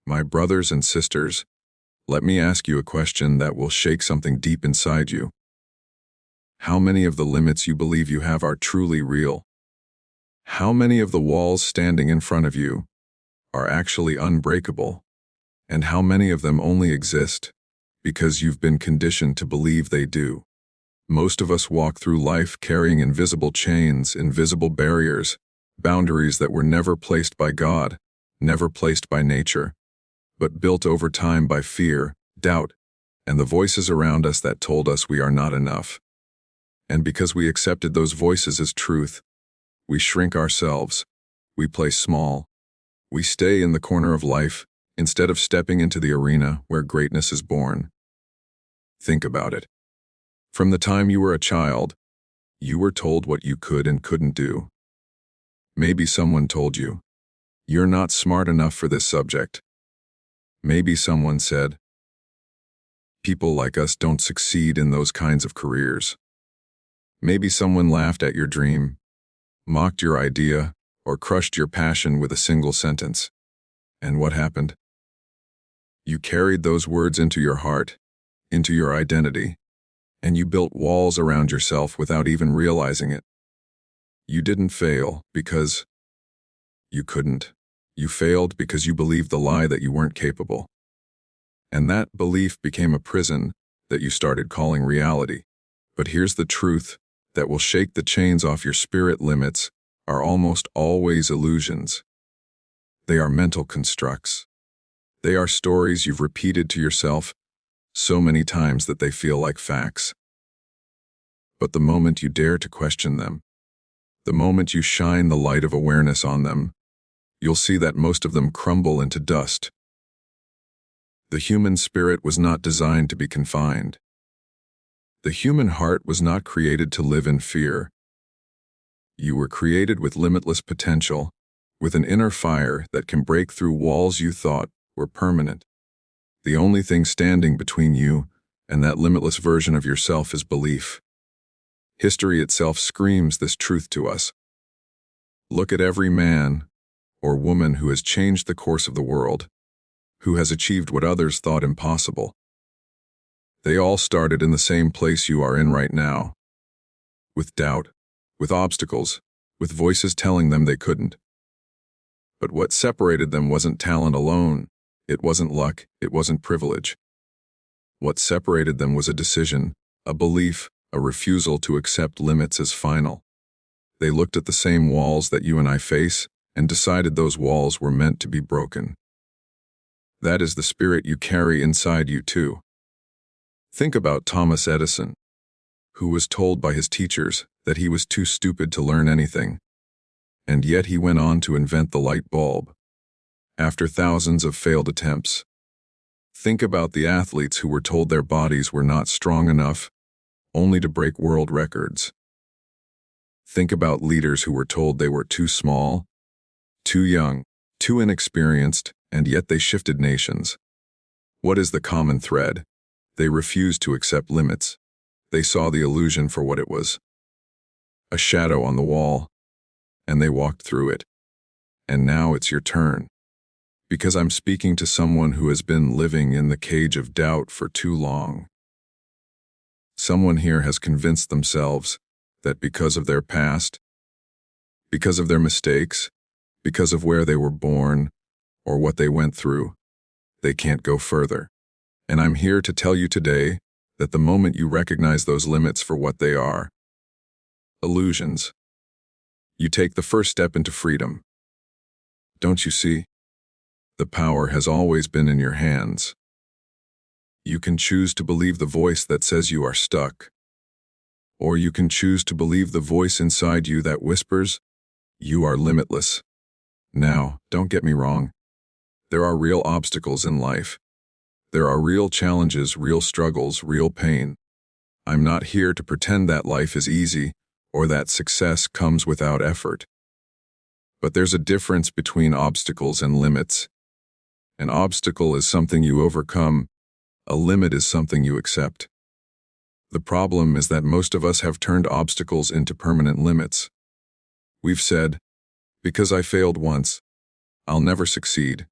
My brothers and sisters, let me ask you a question that will shake something deep inside you. How many of the limits you believe you have are truly real? How many of the walls standing in front of you are actually unbreakable? And how many of them only exist because you've been conditioned to believe they do? Most of us walk through life carrying invisible chains, invisible barriers, boundaries that were never placed by God, never placed by nature, but built over time by fear, doubt, and the voices around us that told us we are not enough. And because we accepted those voices as truth, we shrink ourselves, we play small, we stay in the corner of life instead of stepping into the arena where greatness is born. Think about it. From the time you were a child, you were told what you could and couldn't do. Maybe someone told you, "You're not smart enough for this subject." Maybe someone said, "People like us don't succeed in those kinds of careers." Maybe someone laughed at your dream, mocked your idea, or crushed your passion with a single sentence. And what happened? You carried those words into your heart, into your identity, and you built walls around yourself without even realizing it. You didn't fail because you couldn't. You failed because you believed the lie that you weren't capable. And that belief became a prison that you started calling reality. But here's the truth that will shake the chains off your spirit: limits are almost always illusions. They are mental constructs. They are stories you've repeated to yourself so many times that they feel like facts. But the moment you dare to question them, the moment you shine the light of awareness on them, you'll see that most of them crumble into dust. The human spirit was not designed to be confined. The human heart was not created to live in fear. You were created with limitless potential, with an inner fire that can break through walls you thought were permanent. The only thing standing between you and that limitless version of yourself is belief. History itself screams this truth to us. Look at every man or woman who has changed the course of the world, who has achieved what others thought impossible. They all started in the same place you are in right now, with doubt, with obstacles, with voices telling them they couldn't. But what separated them wasn't talent alone, it wasn't luck, it wasn't privilege. What separated them was a decision, a belief, a refusal to accept limits as final. They looked at the same walls that you and I face and decided those walls were meant to be broken. That is the spirit you carry inside you too. Think about Thomas Edison, who was told by his teachers that he was too stupid to learn anything, and yet he went on to invent the light bulb, after thousands of failed attempts. Think about the athletes who were told their bodies were not strong enough, only to break world records. Think about leaders who were told they were too small, too young, too inexperienced, and yet they shifted nations. What is the common thread? They refused to accept limits. They saw the illusion for what it was, a shadow on the wall, and they walked through it. And now it's your turn. Because I'm speaking to someone who has been living in the cage of doubt for too long. Someone here has convinced themselves that because of their past, because of their mistakes, because of where they were born, or what they went through, they can't go further. And I'm here to tell you today that the moment you recognize those limits for what they are, illusions, you take the first step into freedom. Don't you see? The power has always been in your hands. You can choose to believe the voice that says you are stuck, or you can choose to believe the voice inside you that whispers, "You are limitless." Now, don't get me wrong. There are real obstacles in life. There are real challenges, real struggles, real pain. I'm not here to pretend that life is easy or that success comes without effort. But there's a difference between obstacles and limits. An obstacle is something you overcome. A limit is something you accept. The problem is that most of us have turned obstacles into permanent limits. We've said, "Because I failed once, I'll never succeed.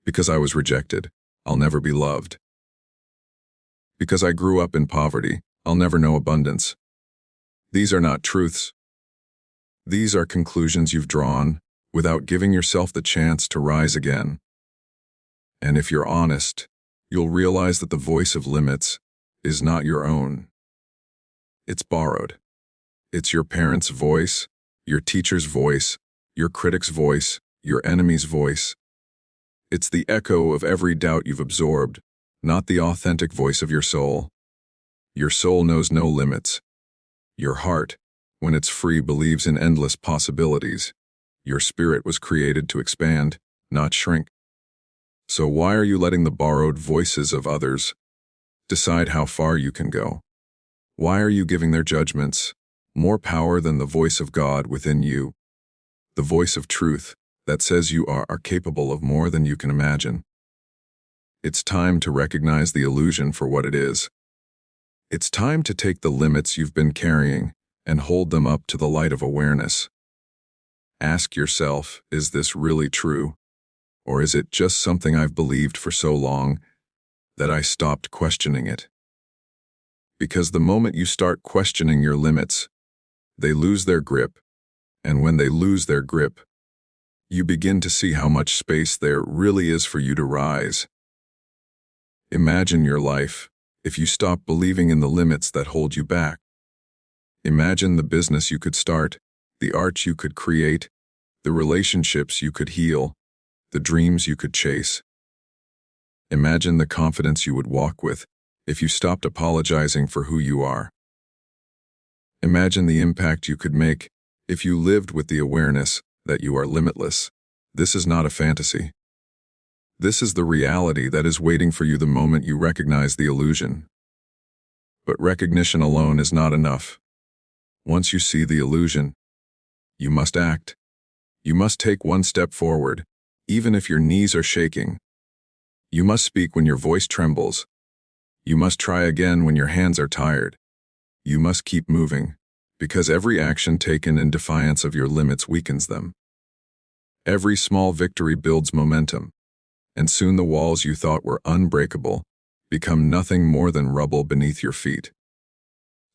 Because I was rejected, I'll never be loved. Because I grew up in poverty, I'll never know abundance. These are not truths. These are conclusions you've drawn without giving yourself the chance to rise again. And if you're honest, you'll realize that the voice of limits is not your own. It's borrowed. It's your parents' voice, your teacher's voice, your critic's voice, your enemy's voice. It's the echo of every doubt you've absorbed, not the authentic voice of your soul. Your soul knows no limits. Your heart, when it's free, believes in endless possibilities. Your spirit was created to expand, not shrink. So why are you letting the borrowed voices of others decide how far you can go? Why are you giving their judgments more power than the voice of God within you? The voice of truth that says you are capable of more than you can imagine. It's time to recognize the illusion for what it is. It's time to take the limits you've been carrying and hold them up to the light of awareness. Ask yourself, is this really true? Or is it just something I've believed for so long that I stopped questioning it? Because the moment you start questioning your limits, they lose their grip, and when they lose their grip, you begin to see how much space there really is for you to rise. Imagine your life if you stop believing in the limits that hold you back. Imagine the business you could start, the art you could create, the relationships you could heal, the dreams you could chase. Imagine the confidence you would walk with if you stopped apologizing for who you are. Imagine the impact you could make if you lived with the awareness that you are limitless. This is not a fantasy. This is the reality that is waiting for you the moment you recognize the illusion. But recognition alone is not enough. Once you see the illusion, you must act. You must take one step forward, even if your knees are shaking. You must speak when your voice trembles. You must try again when your hands are tired. You must keep moving, because every action taken in defiance of your limits weakens them. Every small victory builds momentum, and soon the walls you thought were unbreakable become nothing more than rubble beneath your feet.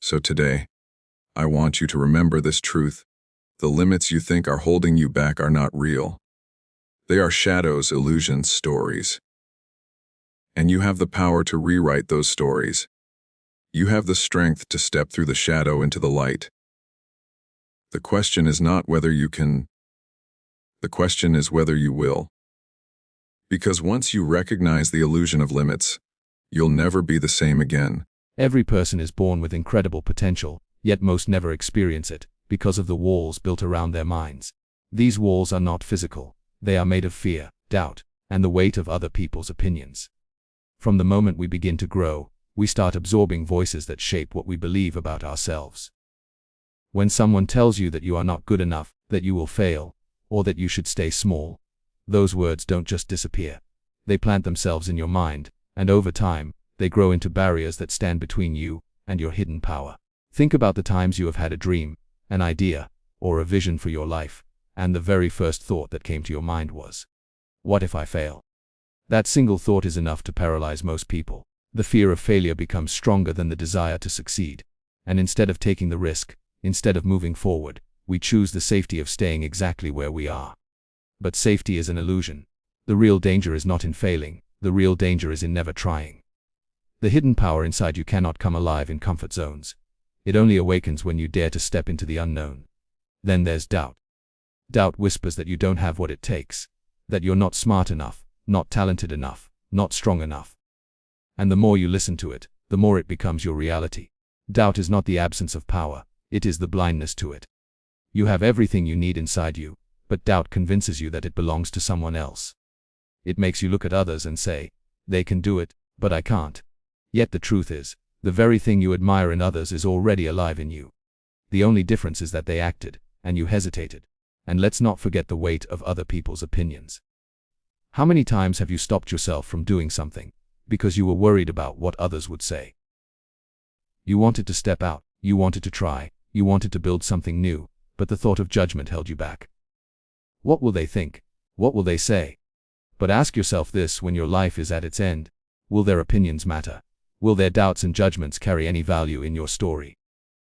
So today, I want you to remember this truth. The limits you think are holding you back are not real. They are shadows, illusions, stories. And you have the power to rewrite those stories. You have the strength to step through the shadow into the light. The question is not whether you can. The question is whether you will. Because once you recognize the illusion of limits, you'll never be the same again. Every person is born with incredible potential, yet most never experience it, because of the walls built around their minds. These walls are not physical. They are made of fear, doubt, and the weight of other people's opinions. From the moment we begin to grow, we start absorbing voices that shape what we believe about ourselves. When someone tells you that you are not good enough, that you will fail, or that you should stay small, those words don't just disappear. They plant themselves in your mind, and over time, they grow into barriers that stand between you and your hidden power. Think about the times you have had a dream, an idea, or a vision for your life, and the very first thought that came to your mind was, "What if I fail?" That single thought is enough to paralyze most people. The fear of failure becomes stronger than the desire to succeed. And instead of taking the risk, instead of moving forward, we choose the safety of staying exactly where we are. But safety is an illusion. The real danger is not in failing. The real danger is in never trying. The hidden power inside you cannot come alive in comfort zones. It only awakens when you dare to step into the unknown. Then there's doubt. Doubt whispers that you don't have what it takes, that you're not smart enough, not talented enough, not strong enough. And the more you listen to it, the more it becomes your reality. Doubt is not the absence of power, it is the blindness to it. You have everything you need inside you, but doubt convinces you that it belongs to someone else. It makes you look at others and say, "They can do it, but I can't." Yet the truth is, the very thing you admire in others is already alive in you. The only difference is that they acted, and you hesitated. And let's not forget the weight of other people's opinions. How many times have you stopped yourself from doing something because you were worried about what others would say? You wanted to step out, you wanted to try, you wanted to build something new, but the thought of judgment held you back. What will they think? What will they say? But ask yourself this when your life is at its end. Will their opinions matter? Will their doubts and judgments carry any value in your story?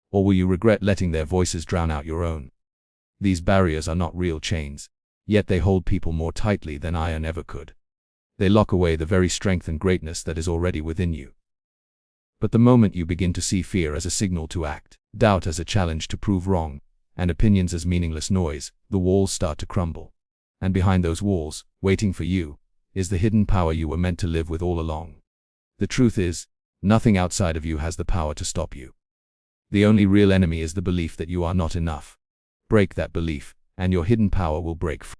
Or will you regret letting their voices drown out your own? These barriers are not real chains, yet they hold people more tightly than iron ever could. They lock away the very strength and greatness that is already within you. But the moment you begin to see fear as a signal to act, doubt as a challenge to prove wrong, and opinions as meaningless noise, the walls start to crumble. And behind those walls, waiting for you, is the hidden power you were meant to live with all along. The truth is, nothing outside of you has the power to stop you. The only real enemy is the belief that you are not enough. Break that belief, and your hidden power will break free.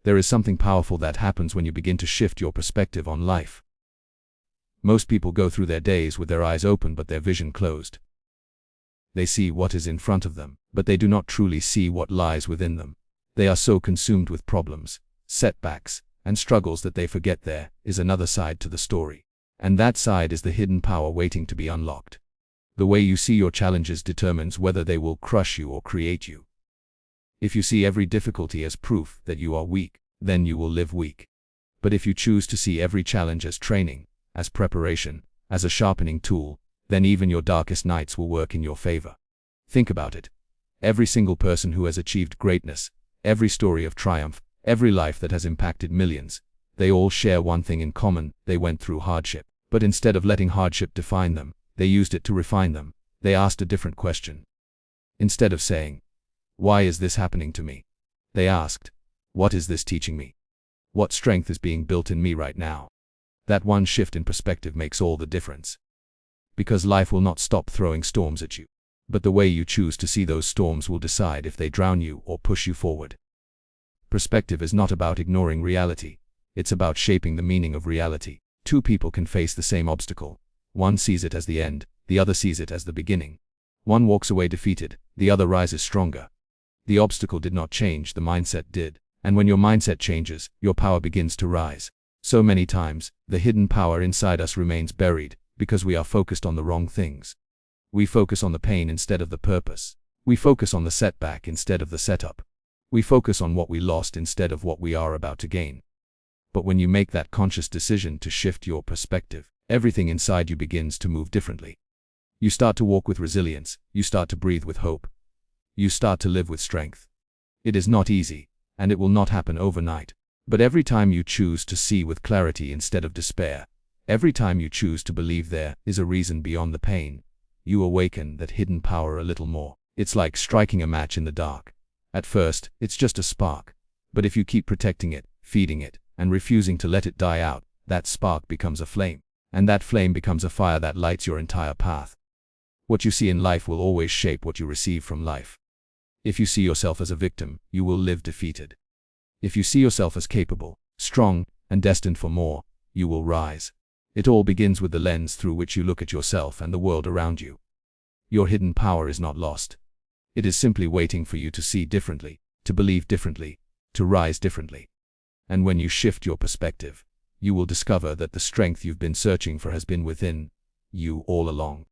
There is something powerful that happens when you begin to shift your perspective on life. Most people go through their days with their eyes open but their vision closed. They see what is in front of them, but they do not truly see what lies within them. They are so consumed with problems, setbacks, and struggles that they forget there is another side to the story. And that side is the hidden power waiting to be unlocked. The way you see your challenges determines whether they will crush you or create you. If you see every difficulty as proof that you are weak, then you will live weak. But if you choose to see every challenge as training, as preparation, as a sharpening tool, then even your darkest nights will work in your favor. Think about it. Every single person who has achieved greatness, every story of triumph, every life that has impacted millions, they all share one thing in common: they went through hardship. But instead of letting hardship define them, they used it to refine them. They asked a different question. Instead of saying, "Why is this happening to me?" they asked, "What is this teaching me? What strength is being built in me right now?" That one shift in perspective makes all the difference. Because life will not stop throwing storms at you, but the way you choose to see those storms will decide if they drown you or push you forward. Perspective is not about ignoring reality. It's about shaping the meaning of reality. Two people can face the same obstacle. One sees it as the end, the other sees it as the beginning. One walks away defeated, the other rises stronger. The obstacle did not change, the mindset did. And when your mindset changes, your power begins to rise. So many times, the hidden power inside us remains buried because we are focused on the wrong things. We focus on the pain instead of the purpose. We focus on the setback instead of the setup. We focus on what we lost instead of what we are about to gain. But when you make that conscious decision to shift your perspective, everything inside you begins to move differently. You start to walk with resilience. You start to breathe with hope. You start to live with strength. It is not easy, and it will not happen overnight. But every time you choose to see with clarity instead of despair, every time you choose to believe there is a reason beyond the pain, you awaken that hidden power a little more. It's like striking a match in the dark. At first, it's just a spark. But if you keep protecting it, feeding it, and refusing to let it die out, that spark becomes a flame. And that flame becomes a fire that lights your entire path. What you see in life will always shape what you receive from life. If you see yourself as a victim, you will live defeated. If you see yourself as capable, strong, and destined for more, you will rise. It all begins with the lens through which you look at yourself and the world around you. Your hidden power is not lost. It is simply waiting for you to see differently, to believe differently, to rise differently. And when you shift your perspective, you will discover that the strength you've been searching for has been within you all along.